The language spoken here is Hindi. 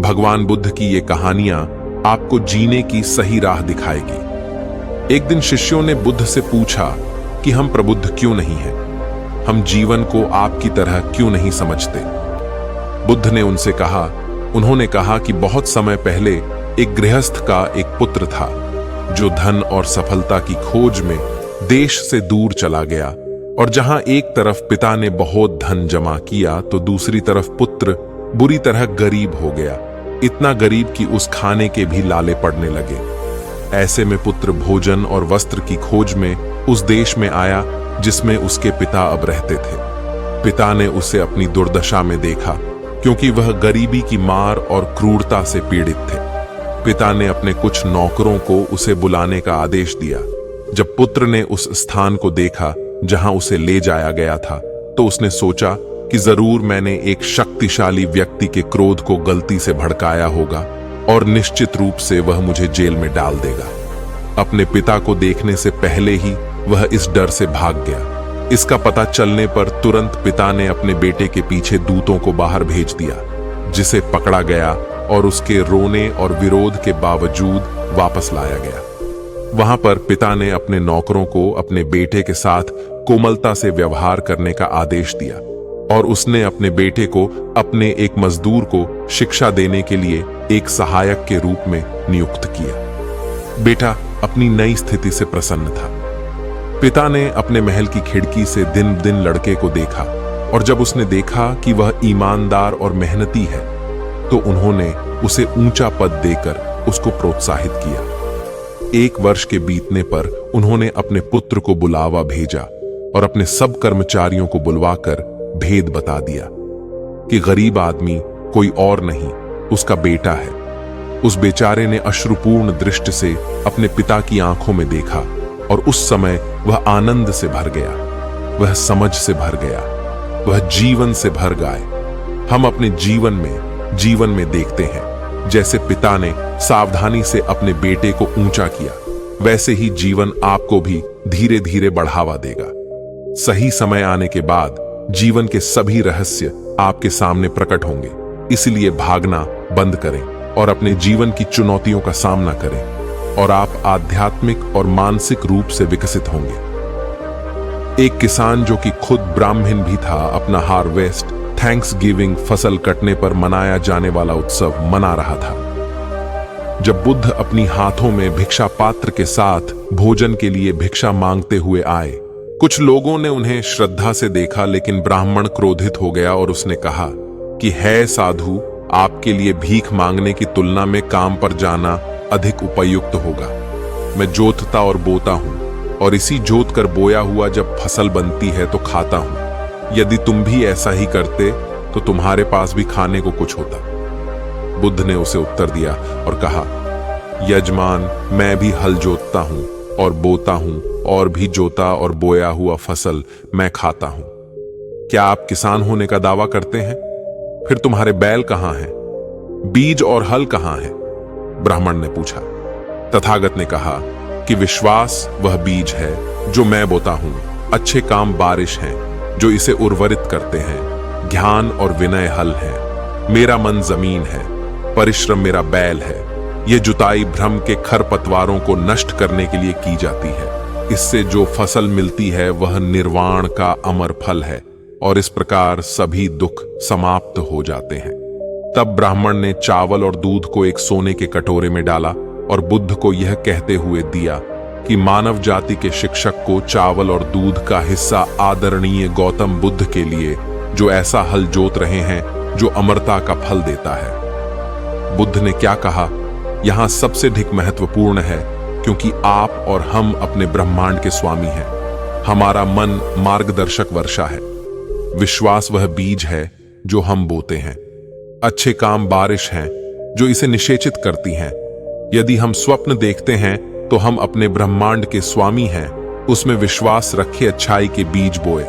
भगवान बुद्ध की ये कहानियां आपको जीने की सही राह दिखाएगी। एक दिन शिष्यों ने बुद्ध से पूछा कि हम प्रबुद्ध क्यों नहीं हैं? हम जीवन को आपकी तरह क्यों नहीं समझते? बुद्ध ने उन्होंने कहा कि बहुत समय पहले एक गृहस्थ का एक पुत्र था जो धन और सफलता की खोज में देश से दूर चला गया, और जहां एक तरफ पिता ने बहुत धन जमा किया तो दूसरी तरफ पुत्र बुरी तरह गरीब हो गया, इतना गरीब कि उस खाने के भी लाले पड़ने लगे। ऐसे में पुत्र भोजन और वस्त्र की खोज में उस देश में आया जिसमें उसके पिता अब रहते थे। पिता ने उसे अपनी दुर्दशा में देखा क्योंकि वह गरीबी की मार और क्रूरता से पीड़ित थे। पिता ने अपने कुछ नौकरों को उसे बुलाने का आदेश दिया। जब पुत्र ने उस स्थान को देखा जहां उसे ले जाया गया था तो उसने सोचा कि जरूर मैंने एक शक्तिशाली व्यक्ति के क्रोध को गलती से भड़काया होगा और निश्चित रूप से वह मुझे जेल में डाल देगा। अपने पिता को देखने से पहले ही वह इस डर से भाग गया। इसका पता चलने पर तुरंत पिता ने अपने बेटे के पीछे दूतों को बाहर भेज दिया, जिसे पकड़ा गया और उसके रोने और विरोध के बावजूद वापस लाया गया। वहां पर पिता ने अपने नौकरों को अपने बेटे के साथ कोमलता से व्यवहार करने का आदेश दिया और उसने अपने बेटे को अपने एक मजदूर को शिक्षा देने के लिए एक सहायक के रूप में नियुक्त किया। बेटा अपनी नई स्थिति से प्रसन्न था। पिता ने अपने महल की खिड़की से दिन दिन लड़के को देखा और जब उसने देखा कि वह ईमानदार और मेहनती है तो उन्होंने उसे ऊंचा पद देकर उसको प्रोत्साहित किया। 1 वर्ष के बीतने पर उन्होंने अपने पुत्र को बुलावा भेजा और अपने सब कर्मचारियों को बुलवाकर भेद बता दिया कि गरीब आदमी कोई और नहीं, उसका बेटा है। उस बेचारे ने अश्रुपूर्ण दृष्टि से अपने पिता की आंखों में देखा और उस समय वह आनंद से भर गया, वह समझ से भर गया, वह जीवन से भर गए। हम अपने जीवन में देखते हैं जैसे पिता ने सावधानी से अपने बेटे को ऊंचा किया, वैसे ही जीवन आपको भी धीरे धीरे बढ़ावा देगा। सही समय आने के बाद जीवन के सभी रहस्य आपके सामने प्रकट होंगे। इसलिए भागना बंद करें और अपने जीवन की चुनौतियों का सामना करें और आप आध्यात्मिक और मानसिक रूप से विकसित होंगे। एक किसान जो कि खुद ब्राह्मण भी था, अपना हार्वेस्ट थैंक्स गिविंग फसल कटने पर मनाया जाने वाला उत्सव मना रहा था। जब बुद्ध अपनी हाथों में भिक्षा पात्र के साथ भोजन के लिए भिक्षा मांगते हुए आए, कुछ लोगों ने उन्हें श्रद्धा से देखा, लेकिन ब्राह्मण क्रोधित हो गया और उसने कहा कि है साधु, आपके लिए भीख मांगने की तुलना में काम पर जाना अधिक उपयुक्त होगा। मैं जोतता और बोता हूं और इसी जोत कर बोया हुआ जब फसल बनती है तो खाता हूं। यदि तुम भी ऐसा ही करते तो तुम्हारे पास भी खाने को कुछ होता। बुद्ध ने उसे उत्तर दिया और कहा, यजमान, मैं भी हल जोतता हूं और बोता हूं और भी जोता और बोया हुआ फसल मैं खाता हूं। क्या आप किसान होने का दावा करते हैं? फिर तुम्हारे बैल कहां हैं? बीज और हल कहां है? ब्राह्मण ने पूछा। तथागत ने कहा कि विश्वास वह बीज है जो मैं बोता हूं, अच्छे काम बारिश हैं जो इसे उर्वरित करते हैं, ज्ञान और विनय हल है, मेरा मन जमीन है, परिश्रम मेरा बैल है। ये जुताई भ्रम के खरपतवारों को नष्ट करने के लिए की जाती है। इससे जो फसल मिलती है वह निर्वाण का अमर फल है और इस प्रकार सभी दुख समाप्त हो जाते हैं। तब ब्राह्मण ने चावल और दूध को एक सोने के कटोरे में डाला और बुद्ध को यह कहते हुए दिया कि मानव जाति के शिक्षक को चावल और दूध का हिस्सा आदरणीय गौतम बुद्ध के लिए, जो ऐसा हल जोत रहे हैं जो अमरता का फल देता है। बुद्ध ने क्या कहा यहां सबसे अधिक महत्वपूर्ण है, क्योंकि आप और हम अपने ब्रह्मांड के स्वामी हैं। हमारा मन मार्गदर्शक वर्षा है, विश्वास वह बीज है जो हम बोते हैं, अच्छे काम बारिश हैं जो इसे निषेचित करती हैं। यदि हम स्वप्न देखते हैं तो हम अपने ब्रह्मांड के स्वामी हैं, उसमें विश्वास रखे अच्छाई के बीज बोए।